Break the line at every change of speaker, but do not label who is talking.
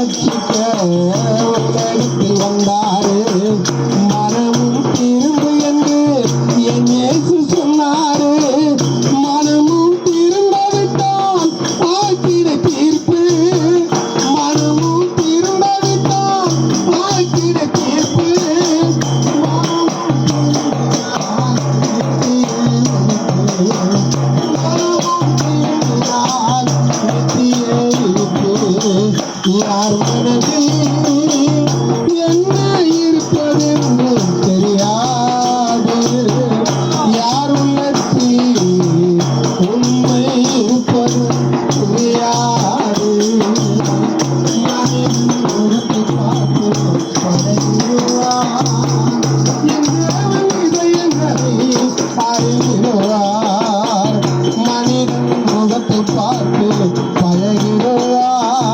ரட்சிக்க உலகத்தில் வந்தாரு. மனமும் திரும்பு என்று என் இயேசு சொன்னாரு. மனமும் திரும்பவிட்டால் ஆக்கிட தீர்ப்பு. மனமும் திரும்பவிட்டால் ஆக்கிட தீர்ப்பு. யார் மனதில்